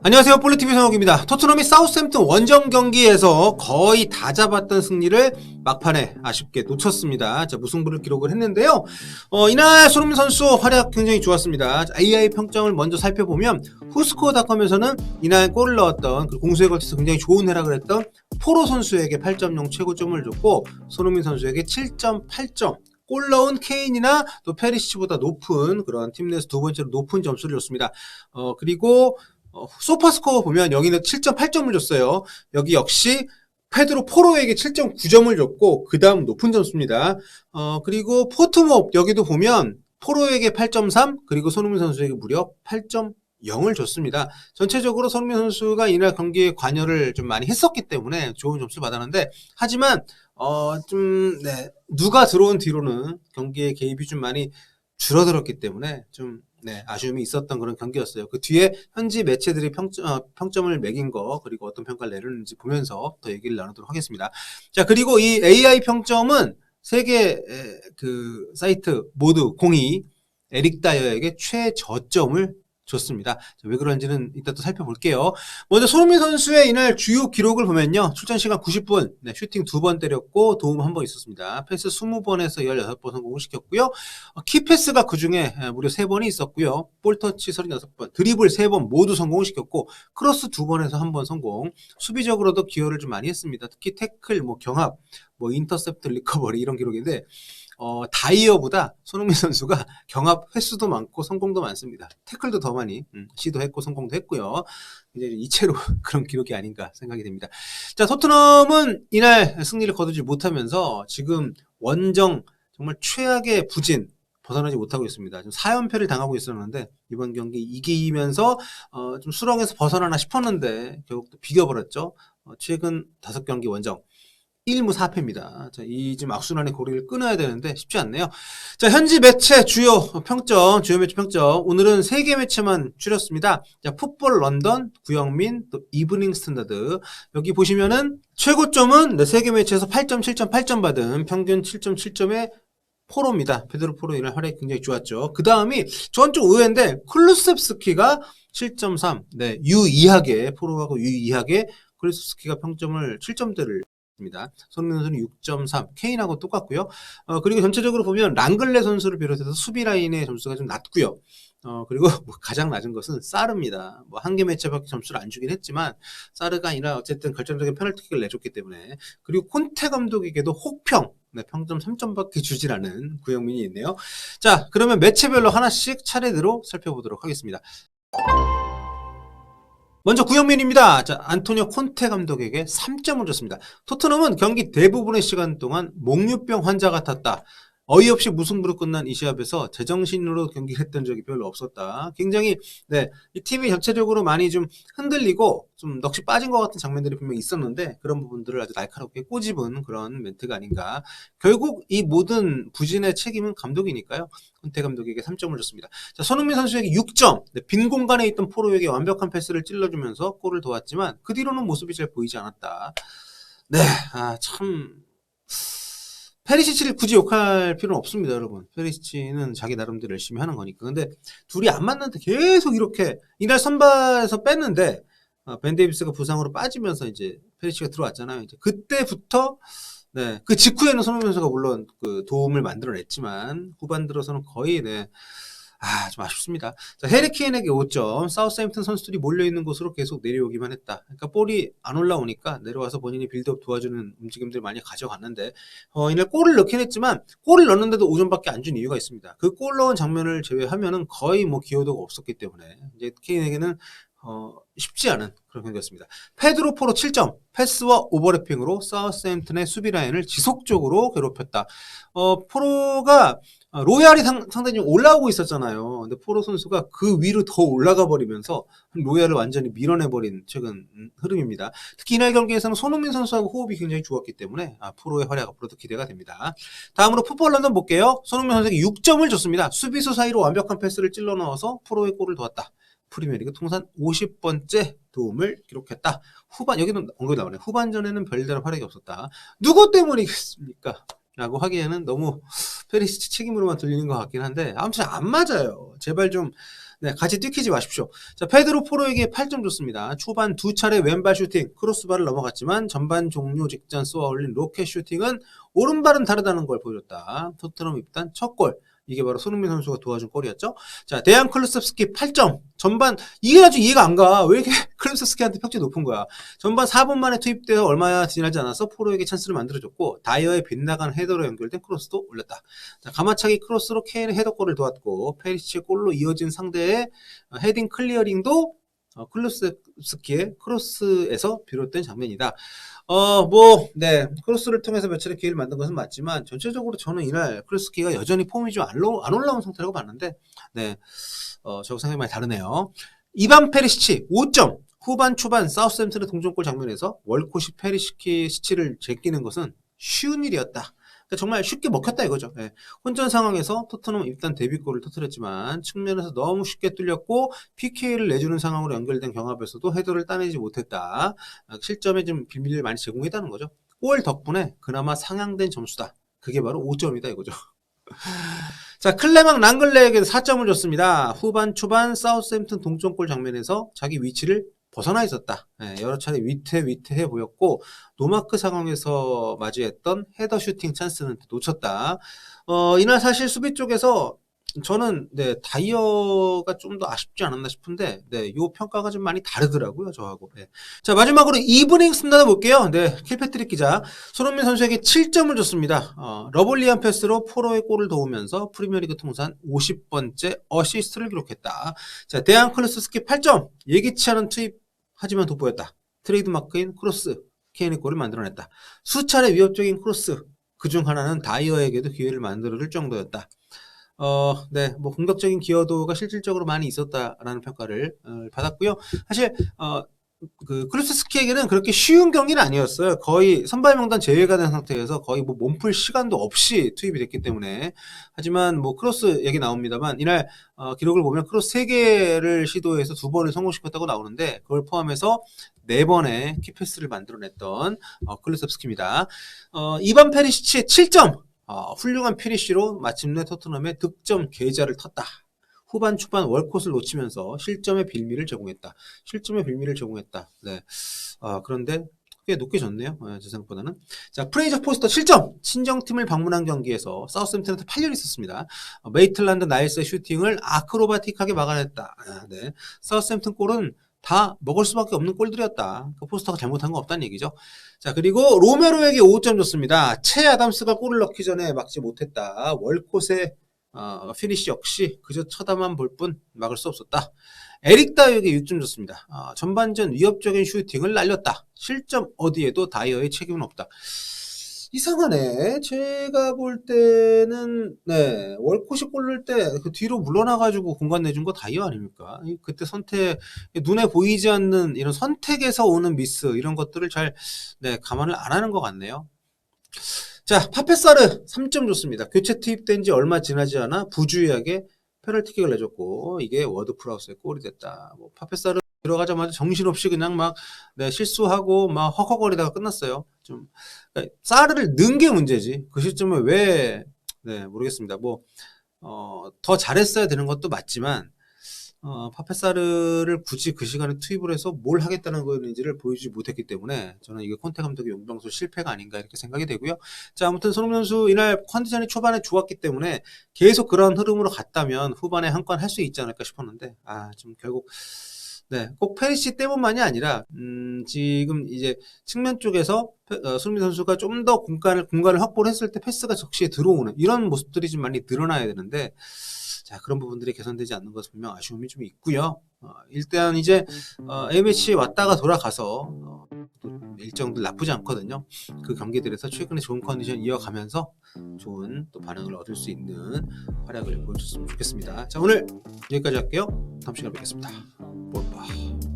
안녕하세요. 볼리TV 성욱입니다. 토트넘이 사우스햄튼 원정 경기에서 거의 다 잡았던 승리를 막판에 아쉽게 놓쳤습니다. 자, 무승부를 기록을 했는데요. 이날 손흥민 선수 활약 굉장히 좋았습니다. 자, AI 평점을 먼저 살펴보면 후스코어닷컴에서는 이날 골을 넣었던 공수에 걸쳐서 굉장히 좋은 활약을 했던 포로 선수에게 8.0 최고점을 줬고 손흥민 선수에게 7.8점 골 넣은 케인이나 또 페리시치보다 높은 그런 팀 내에서 두 번째로 높은 점수를 줬습니다. 그리고 소파스코어 보면 여기는 7.8점을 줬어요. 여기 역시 페드로 포로에게 7.9점을 줬고 그 다음 높은 점수입니다. 그리고 포트몹 여기도 보면 포로에게 8.3 그리고 손흥민 선수에게 무려 8.0을 줬습니다. 전체적으로 손흥민 선수가 이날 경기에 관여를 좀 많이 했었기 때문에 좋은 점수를 받았는데 하지만 누가 들어온 뒤로는 경기의 개입이 좀 많이 줄어들었기 때문에 좀 아쉬움이 있었던 그런 경기였어요. 그 뒤에 현지 매체들이 평점을 매긴 거 그리고 어떤 평가를 내렸는지 보면서 더 얘기를 나누도록 하겠습니다. 자, 그리고 이 AI 평점은 세 개 그 사이트 모두 공이 에릭 다이어에게 최저점을 줬습니다. 자, 왜 그런지는 이따 또 살펴볼게요. 먼저 손흥민 선수의 이날 주요 기록을 보면요. 출전 시간 90분, 슈팅 2번 때렸고 도움 1번 있었습니다. 패스 20번에서 16번 성공을 시켰고요. 키패스가 그중에 무려 3번이 있었고요. 볼터치 36번, 드리블 3번 모두 성공을 시켰고 크로스 2번에서 1번 성공. 수비적으로도 기여를 좀 많이 했습니다. 특히 태클, 경합, 인터셉트, 리커버리 이런 기록인데 다이어보다 손흥민 선수가 경합 횟수도 많고 성공도 많습니다. 태클도 더 많이 시도했고 성공도 했고요. 이제 이체로 그런 기록이 아닌가 생각이 됩니다. 자, 토트넘은 이날 승리를 거두지 못하면서 지금 원정 정말 최악의 부진 벗어나지 못하고 있습니다. 좀 4연패를 당하고 있었는데 이번 경기 이기면서 좀 수렁에서 벗어나나 싶었는데 결국 또 비겨버렸죠. 최근 5경기 원정 1무 4패입니다. 자, 이 지금 악순환의 고리를 끊어야 되는데 쉽지 않네요. 자, 현지 매체 주요 매체 평점. 오늘은 3개 매체만 줄였습니다. 자, 풋볼 런던, 구영민, 또 이브닝 스탠다드. 여기 보시면은 최고점은 3개 매체에서 8점, 7점, 8점 받은 평균 7.7점의 포로입니다. 페드로 포로 이날 활약이 굉장히 좋았죠. 그 다음이 전 좀 의외인데 클루셉스키가 7.3. 유이하게 포로하고 유이하게 클루셉스키가 평점을 7점대를 손흥민 선수는 6.3, 케인하고 똑같고요. 그리고 전체적으로 보면 랑글레 선수를 비롯해서 수비 라인의 점수가 좀 낮고요. 그리고 가장 낮은 것은 사르입니다. 한 개 매체밖에 점수를 안 주긴 했지만 사르가 아니라 어쨌든 결정적인 페널티킥을 내줬기 때문에. 그리고 콘테 감독에게도 혹평, 평점 3점밖에 주질 않은 구영민이 있네요. 자, 그러면 매체별로 하나씩 차례대로 살펴보도록 하겠습니다. 먼저 구영민입니다. 자, 안토니오 콘테 감독에게 3점을 줬습니다. 토트넘은 경기 대부분의 시간 동안 몽유병 환자 같았다. 어이없이 무승부로 끝난 이 시합에서 제정신으로 경기를 했던 적이 별로 없었다. 굉장히 이 팀이 전체적으로 많이 좀 흔들리고 좀 넋이 빠진 것 같은 장면들이 분명히 있었는데 그런 부분들을 아주 날카롭게 꼬집은 그런 멘트가 아닌가. 결국 이 모든 부진의 책임은 감독이니까요. 콘테 감독에게 3점을 줬습니다. 자, 손흥민 선수에게 6점. 빈 공간에 있던 포로에게 완벽한 패스를 찔러주면서 골을 도왔지만 그 뒤로는 모습이 잘 보이지 않았다. 참 페리시치를 굳이 욕할 필요는 없습니다, 여러분. 페리시치는 자기 나름대로 열심히 하는 거니까. 근데 둘이 안 맞는데 계속 이렇게 이날 선발에서 뺐는데 벤 데이비스가 부상으로 빠지면서 이제 페리시치가 들어왔잖아요. 이제 그때부터 그 직후에는 손흥민 선수가 물론 그 도움을 만들어냈지만 후반 들어서는 거의 좀 아쉽습니다. 자, 해리 케인에게 5점. 사우스햄튼 선수들이 몰려있는 곳으로 계속 내려오기만 했다. 그러니까 볼이 안 올라오니까 내려와서 본인이 빌드업 도와주는 움직임들 많이 가져갔는데 이날 골을 넣긴 했지만 골을 넣는데도 5점밖에 안 준 이유가 있습니다. 그 골 넣은 장면을 제외하면은 거의 기여도가 없었기 때문에 이제 케인에게는 쉽지 않은 그런 경기였습니다. 페드로 포로 7점, 패스와 오버래핑으로 사우스햄튼의 수비 라인을 지속적으로 괴롭혔다. 포로가 로얄이 상당히 올라오고 있었잖아요. 근데 포로 선수가 그 위로 더 올라가 버리면서 로얄을 완전히 밀어내버린 최근 흐름입니다. 특히 이날 경기에서는 손흥민 선수하고 호흡이 굉장히 좋았기 때문에 포로의 활약 앞으로도 기대가 됩니다. 다음으로 풋볼 런던 볼게요. 손흥민 선수에게 6점을 줬습니다. 수비수 사이로 완벽한 패스를 찔러 넣어서 포로의 골을 도왔다. 프리미어리그 통산 50번째 도움을 기록했다. 여기는 언급이 나오네. 후반전에는 별다른 활약이 없었다. 누구 때문이겠습니까? 라고 하기에는 너무 페리시치 책임으로만 들리는 것 같긴 한데 아무튼 안 맞아요. 제발 좀 네, 같이 뛰키지 마십시오. 자, 페드로 포로에게 8점 줬습니다. 초반 두 차례 왼발 슈팅, 크로스바를 넘어갔지만 전반 종료 직전 쏘아 올린 로켓 슈팅은 오른발은 다르다는 걸 보여줬다. 토트넘 입단 첫 골. 이게 바로 손흥민 선수가 도와준 골이었죠. 자, 데얀 클루셉스키 8점. 전반 이게 아주 이해가 안 가. 왜 이렇게 클루셉스키한테 평점이 높은 거야. 전반 4분 만에 투입되어 얼마 지나지 않아서 포로에게 찬스를 만들어줬고 다이어의 빗나간 헤더로 연결된 크로스도 올렸다. 자, 가마차기 크로스로 케인의 헤더골을 도왔고 페리시치의 골로 이어진 상대의 헤딩 클리어링도 클루셉스키의 크로스에서 비롯된 장면이다. 네, 크로스를 통해서 몇 차례 기회를 만든 것은 맞지만, 전체적으로 저는 이날 클루스키가 여전히 폼이 좀 안 올라온 상태라고 봤는데, 네, 저하고 생각이 많이 다르네요. 이반 페리시치, 5점. 후반, 초반, 사우스햄튼의 동점골 장면에서 월콧이 페리시치를 제끼는 것은 쉬운 일이었다. 정말 쉽게 먹혔다 이거죠. 네. 혼전 상황에서 토트넘은 일단 데뷔골을 터뜨렸지만 측면에서 너무 쉽게 뚫렸고 PK를 내주는 상황으로 연결된 경합에서도 헤더를 따내지 못했다. 실점에 좀 비밀을 많이 제공했다는 거죠. 골 덕분에 그나마 상향된 점수다. 그게 바로 5점이다 이거죠. 자, 클레망 랑글레에게도 4점을 줬습니다. 후반 초반 사우스햄튼 동점골 장면에서 자기 위치를 벗어나 있었다. 네, 여러 차례 위태위태해 보였고 노마크 상황에서 맞이했던 헤더 슈팅 찬스는 놓쳤다. 이날 사실 수비 쪽에서 저는 네, 다이어가 좀 더 아쉽지 않았나 싶은데 네, 요 평가가 좀 많이 다르더라고요 저하고. 네. 자, 마지막으로 이브닝 승단을 볼게요. 네, 킬패트릭 기자 손흥민 선수에게 7점을 줬습니다. 러블리한 패스로 포로의 골을 도우면서 프리미어리그 통산 50번째 어시스트를 기록했다. 자, 데안 클루스스키 8점. 예기치 않은 투입 하지만 돋보였다. 트레이드마크인 크로스, 케인의 골을 만들어냈다. 수차례 위협적인 크로스, 그중 하나는 다이어에게도 기회를 만들어줄 정도였다. 네, 뭐 공격적인 기여도가 실질적으로 많이 있었다라는 평가를 받았고요. 사실 그 클루스스키에게는 그렇게 쉬운 경기는 아니었어요. 거의 선발 명단 제외가 된 상태에서 거의 뭐 몸풀 시간도 없이 투입이 됐기 때문에. 하지만 뭐 크로스 얘기 나옵니다만 이날 기록을 보면 크로스 3개를 시도해서 2번을 성공시켰다고 나오는데 그걸 포함해서 4번의 키패스를 만들어냈던 클루셉스키입니다. 이반 페리시치 7점. 훌륭한 피니쉬로 마침내 토트넘의 득점 계좌를 텄다. 후반 초반 월콧을 놓치면서 실점의 빌미를 제공했다. 네. 그런데 꽤 높게 졌네요. 제 생각보다는. 자, 프레이저 포스터 7점. 친정팀을 방문한 경기에서 사우스햄튼한테 8년 있었습니다. 메이틀란드 나일스의 슈팅을 아크로바틱하게 막아냈다. 네. 사우스햄튼 골은 다 먹을 수밖에 없는 골들이었다. 그 포스터가 잘못한 건 없다는 얘기죠. 자, 그리고 로메로에게 5점 줬습니다. 채 아담스가 골을 넣기 전에 막지 못했다. 월콧의 피니시 역시 그저 쳐다만 볼 뿐 막을 수 없었다. 에릭 다이어에게 6점 줬습니다. 전반전 위협적인 슈팅을 날렸다. 실점 어디에도 다이어의 책임은 없다. 이상하네. 제가 볼 때는 네, 월콧이 골 넣을 때 그 뒤로 물러나가지고 공간 내준 거 다이어 아닙니까? 그때 선택 눈에 보이지 않는 이런 선택에서 오는 미스 이런 것들을 잘 네, 감안을 안 하는 것 같네요. 자, 파페사르 3점 줬습니다. 교체 투입된 지 얼마 지나지 않아 부주의하게 페널티킥을 내줬고 이게 워드프라우스의 골이 됐다. 뭐 파페사르 들어가자마자 정신없이 그냥 막 네, 실수하고 막 헉헉거리다가 끝났어요. 좀 그러니까 사르를 넣은 게 문제지. 그 시점에 왜 네, 모르겠습니다. 뭐 더 잘했어야 되는 것도 맞지만 파페사르를 굳이 그 시간에 투입을 해서 뭘 하겠다는 건지를 보여주지 못했기 때문에 저는 이게 콘테 감독의 용병수 실패가 아닌가 이렇게 생각이 되고요. 자, 아무튼 손흥민 선수 이날 컨디션이 초반에 좋았기 때문에 계속 그런 흐름으로 갔다면 후반에 한 건 할 수 있지 않을까 싶었는데 좀 결국 네, 꼭 페리시 때문만이 아니라 지금 이제 측면 쪽에서 손흥민 선수가 좀 더 공간을 확보를 했을 때 패스가 적시에 들어오는 이런 모습들이 좀 많이 늘어나야 되는데 자, 그런 부분들이 개선되지 않는 것은 분명 아쉬움이 좀 있고요. 일단 이제 A매치 왔다가 돌아가서 일정들 나쁘지 않거든요. 그 경기들에서 최근에 좋은 컨디션 이어가면서 좋은 또 반응을 얻을 수 있는 활약을 보여줬으면 좋겠습니다. 자, 오늘 여기까지 할게요. 다음 시간에 뵙겠습니다. 볼바.